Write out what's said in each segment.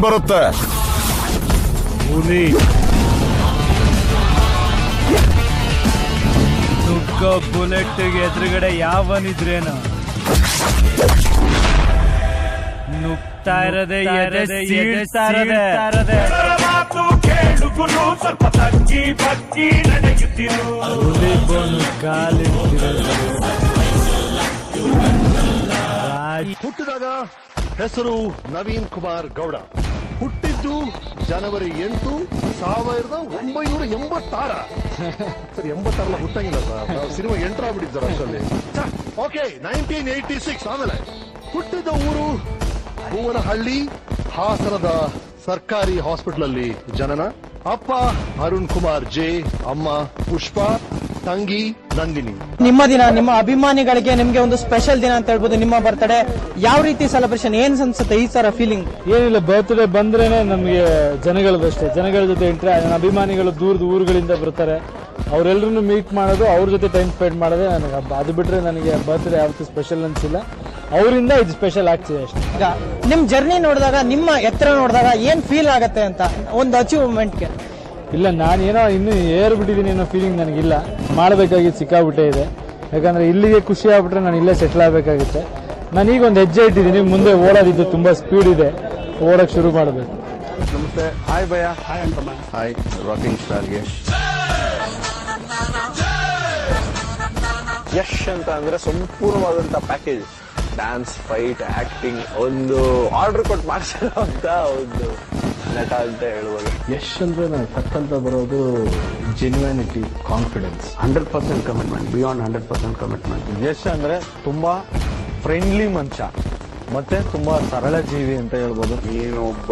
ಬರುತ್ತೆ. ಹುಲಿ ನುಗ್ಗೋ ಬುಲೆಟ್ ಎದುರುಗಡೆ ಯಾವನಿದ್ರೇನು ನುಗ್ತಾ ಇರದೆ ಸೀಳ್ತಾ ಇರದೆ ಹುಲಿ ಬೋನು ಗಾಲಿ ಹುಟ್ಟಿದಾಗ ಹೆಸರು ನವೀನ್ ಕುಮಾರ್ ಗೌಡ. ಹುಟ್ಟಿದ್ದು ಜನವರಿ 8, 1986. ಸರ್ 86 ಹುಟ್ಟಂಗಿಲ್ಲ ಸರ್, ಸಿನಿಮಾ ಎಂಟರ್ ಆಗ್ಬಿಟ್ಟಿದ್ದಾರೆ ಅಷ್ಟರಲ್ಲಿ. ಓಕೆ 1986. ಆಮೇಲೆ ಹುಟ್ಟಿದ ಊರು ಭುವನಹಳ್ಳಿ, ಹಾಸನದ ಸರ್ಕಾರಿ ಹಾಸ್ಪಿಟಲ್ ಅಲ್ಲಿ ಜನನ. ಅಪ್ಪ ಅರುಣ್ ಕುಮಾರ್ ಜೆ, ಅಮ್ಮ ಪುಷ್ಪ, ತಂಗಿ ನಂದಿನಿ. ನಿಮ್ಮ ದಿನ, ನಿಮ್ಮ ಅಭಿಮಾನಿಗಳಿಗೆ ನಿಮ್ಗೆ ಒಂದು ಸ್ಪೆಷಲ್ ದಿನ ಅಂತ ಹೇಳ್ಬೋದು. ನಿಮ್ಮ ಬರ್ತಡೇ ಯಾವ ರೀತಿ ಸೆಲೆಬ್ರೇಷನ್, ಏನ್ ಅನ್ಸುತ್ತೆ ಈ ತರ ಫೀಲಿಂಗ್? ಏನಿಲ್ಲ, ಬರ್ತ್ಡೇ ಬಂದ್ರೇನೆ ನಮ್ಗೆ ಜನಗಳದಷ್ಟೇ, ಜನಗಳ ಜೊತೆ ನನ್ನ ಅಭಿಮಾನಿಗಳು ದೂರದ ಊರುಗಳಿಂದ ಬರ್ತಾರೆ, ಅವರೆಲ್ಲರೂ ಮೀಟ್ ಮಾಡೋದು, ಅವ್ರ ಜೊತೆ ಟೈಮ್ ಸ್ಪೆಂಡ್ ಮಾಡೋದೇ ನನಗೆ ಹಬ್ಬ. ಅದು ಬಿಟ್ರೆ ನನಗೆ ಬರ್ತ್ಡೇ ಯಾವತ್ತೂ ಸ್ಪೆಷಲ್ ಅನ್ಸಿಲ್ಲ, ಅವರಿಂದ ಇದು ಸ್ಪೆಷಲ್ ಆಗ್ತಿದೆ ಅಷ್ಟೇ. ಈಗ ನಿಮ್ ಜರ್ನಿ ನೋಡಿದಾಗ, ನಿಮ್ಮ ಎತ್ತರ ನೋಡಿದಾಗ ಏನ್ ಫೀಲ್ ಆಗತ್ತೆ ಅಂತ ಒಂದು ಅಚೀವ್ಮೆಂಟ್ಗೆ? ಇಲ್ಲ, ನಾನೇನೋ ಇನ್ನೂ ಏರ್ಬಿಟ್ಟಿದ್ದೀನಿ ಅನ್ನೋ ಫೀಲಿಂಗ್ ನನಗಿಲ್ಲ. ಮಾಡಬೇಕಾಗಿದ್ದು ಸಿಕ್ಕಾಬಿಟ್ಟೆ ಇದೆ. ಯಾಕಂದ್ರೆ ಇಲ್ಲಿಗೆ ಖುಷಿ ಆಗ್ಬಿಟ್ರೆ ನಾನು ಇಲ್ಲೇ ಸೆಟ್ಲ್ ಆಗಬೇಕಾಗುತ್ತೆ. ನಾನೀಗ ಒಂದು ಹೆಜ್ಜೆ ಇಟ್ಟಿದ್ದೀನಿ, ಮುಂದೆ ಓಡೋದಿದ್ದು ತುಂಬಾ ಸ್ಪೀಡ್ ಇದೆ, ಓಡಕ್ ಶುರು ಮಾಡಬೇಕು. ನಮಸ್ತೆ. ಹಾಯ್ ಭಯ. ಹಾಯ್ ಅಂತಮ್ಮ. Hi rocking star Yash. Yash ಅಂತ ಅಂದ್ರೆ ಸಂಪೂರ್ಣವಾದಂತ ಪ್ಯಾಕೇಜ್. ಡ್ಯಾನ್ಸ್, ಫೈಟ್, ಆಕ್ಟಿಂಗ್, ಒಂದು ಆರ್ಡರ್ ಕೊಟ್ಟು ಮಾಡಿಸಿರೋ ಅಂತ ಒಂದು ನಟ ಅಂತ ಹೇಳ್ಬೋದು. ಯಶ್ ಅಂದ್ರೆ ನಾನು ತಕ್ಕಂತ ಬರೋದು genuinity, confidence, 100% commitment, beyond 100% commitment. Yash ಅಂದ್ರೆ ತುಂಬಾ ಫ್ರೆಂಡ್ಲಿ ಮನುಷ್ಯ, ಮತ್ತೆ ತುಂಬಾ ಸರಳ ಜೀವಿ ಅಂತ ಹೇಳ್ಬೋದು. ನೀನು ಒಬ್ಬ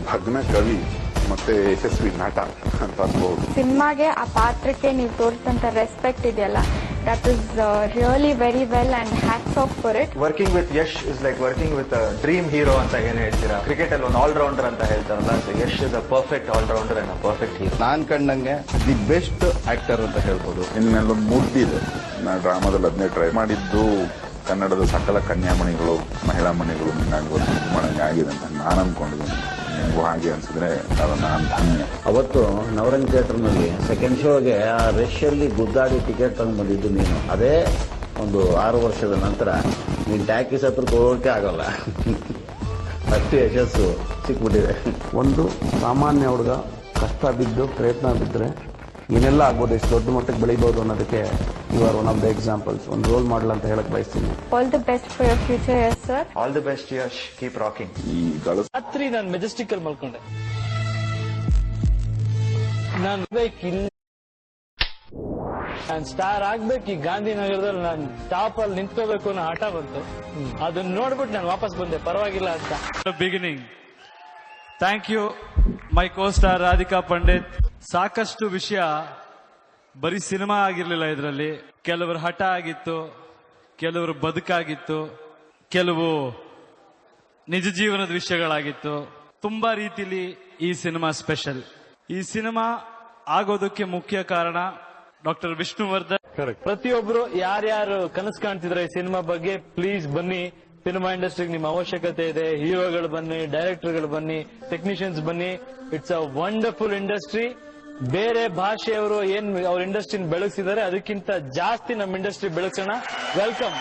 ಭಗ್ನ ಕವಿ ಮತ್ತೆ ಯಶಸ್ವಿ ನಟ ಅಂತ ಅನ್ಬಹುದು. ಸಿನಿಮಾಗೆ ಆ ಪಾತ್ರಕ್ಕೆ ನೀವು ತೋರಿಸಿದಂತ ರೆಸ್ಪೆಕ್ಟ್ ಇದೆಯಲ್ಲ, that is really very well and hats off for it. Working with Yash is like working with dream hero ಅಂತ ಏನ್ ಹೇಳ್ತೀರಾ. ಕ್ರಿಕೆಟ್ ಅಲ್ಲಿ ಒಂದು ಆಲ್ರೌಂಡರ್ ಅಂತ ಹೇಳ್ತಾರಲ್ಲ, Yash is a perfect allrounder and a perfect hero. ನಾನ್ ಕಂಡಂಗೆ ದಿ ಬೆಸ್ಟ್ ಆಕ್ಟರ್ ಅಂತ ಹೇಳ್ಬೋದು. ಇನ್ನೆಲ್ಲೊಂದು ಮೂರ್ತಿ ಇದೆ. ನಾನು ಡ್ರಾಮಾದಲ್ಲಿ ಅದನ್ನೇ ಟ್ರೈ ಮಾಡಿದ್ದು. ಕನ್ನಡದ ಸಕಲ ಕನ್ಯಾಮಣಿಗಳು, ಮಹಿಳಾ ಮಣಿಗಳು ಮಾಡಂಗೆ ಆಗಿದೆ ಅಂತ ನಾನು ಅನ್ಕೊಂಡಿದ್ದೀನಿ. ನಿಮಗೂ ಹಾಗೆ ಅನ್ಸಿದ್ರೆ ಅದು ನಾನು ಧನ್ಯ. ಅವತ್ತು ನವರಂಗ್ ಥಿಯೇಟರ್ನಲ್ಲಿ ಸೆಕೆಂಡ್ ಶೋಗೆ ಆ ರಶ್ಯಲ್ಲಿ ಗುದ್ದಾಡಿ ಟಿಕೆಟ್ ತಂದು ಬಂದಿದ್ದು ನೀನು. ಅದೇ ಒಂದು 6 ವರ್ಷದ ನಂತರ ನೀನು ಟ್ಯಾಕಿಸ್ ಹತ್ರ ಹೋಗೋಕೆ ಆಗಲ್ಲ, ಅಷ್ಟು ಯಶಸ್ಸು ಸಿಕ್ಬಿಟ್ಟಿದೆ. ಒಂದು ಸಾಮಾನ್ಯ ಹುಡುಗ ಕಷ್ಟ ಬಿದ್ದು ಪ್ರಯತ್ನ ಬಿದ್ದರೆ ಏನೆಲ್ಲ ಆಗ್ಬೋದು, ಎಷ್ಟು ದೊಡ್ಡ ಮಟ್ಟಕ್ಕೆ ಬೆಳಿಬಹುದು ಅನ್ನೋದಕ್ಕೆ you are one of the examples, ಒಂದು ರೋಲ್ ಮಾಡಲ್ ಅಂತ ಹೇಳಕ್ ಬಯಸ್ತೀನಿ. All the best for your future Yash sir. All the best Yash, keep rocking. ರಾತ್ರಿ ನಾನು ಮೆಜೆಸ್ಟಿಕ್ ಅಲ್ಲಿ ಮಲ್ಕೊಂಡೆ. ನಾನು ಸ್ಟಾರ್ ಆಗ್ಬೇಕು, ಈ ಗಾಂಧಿನಗರದಲ್ಲಿ ನಾನು ಟಾಪ್ ಅಲ್ಲಿ ನಿಂತ್ಕೋಬೇಕು ಅನ್ನೋ ಆಟ ಬಂತು. ಅದನ್ನ ನೋಡ್ಬಿಟ್ಟು ನಾನು ವಾಪಸ್ ಬಂದೆ, ಪರವಾಗಿಲ್ಲ ಅಂತ. Beginning. Thank you my co star Radhika Pandit. ಸಾಕಷ್ಟು ವಿಷಯ ಬರೀ ಸಿನಿಮಾ ಆಗಿರ್ಲಿಲ್ಲ ಇದರಲ್ಲಿ. ಕೆಲವರು ಹಠ ಆಗಿತ್ತು, ಕೆಲವರು ಬದುಕಾಗಿತ್ತು, ಕೆಲವು ನಿಜ ಜೀವನದ ವಿಷಯಗಳಾಗಿತ್ತು. ತುಂಬಾ ರೀತಿಲಿ ಈ ಸಿನಿಮಾ ಸ್ಪೆಷಲ್. ಈ ಸಿನಿಮಾ ಆಗೋದಕ್ಕೆ ಮುಖ್ಯ ಕಾರಣ ಡಾಕ್ಟರ್ ವಿಷ್ಣುವರ್ಧನ್. ಪ್ರತಿಯೊಬ್ರು ಯಾರ್ಯಾರು ಕನಸು ಕಾಣ್ತಿದ್ರೆ ಈ ಸಿನಿಮಾ ಬಗ್ಗೆ, ಪ್ಲೀಸ್ ಬನ್ನಿ. ಸಿನಿಮಾ ಇಂಡಸ್ಟ್ರಿಗೆ ನಿಮ್ಮ ಅವಶ್ಯಕತೆ ಇದೆ. ಹೀರೋಗಳು ಬನ್ನಿ, ಡೈರೆಕ್ಟರ್ಗಳು ಬನ್ನಿ, ಟೆಕ್ನಿಷಿಯನ್ಸ್ ಬನ್ನಿ. It's a wonderful industry. ಬೇರೆ ಭಾಷೆಯವರು ಏನ್ ಅವ್ರ ಇಂಡಸ್ಟ್ರಿನ ಬೆಳೆಸಿದ್ದಾರೆ ಅದಕ್ಕಿಂತ ಜಾಸ್ತಿ ನಮ್ಮ ಇಂಡಸ್ಟ್ರಿ ಬೆಳೆಸೋಣ. ವೆಲ್ಕಮ್.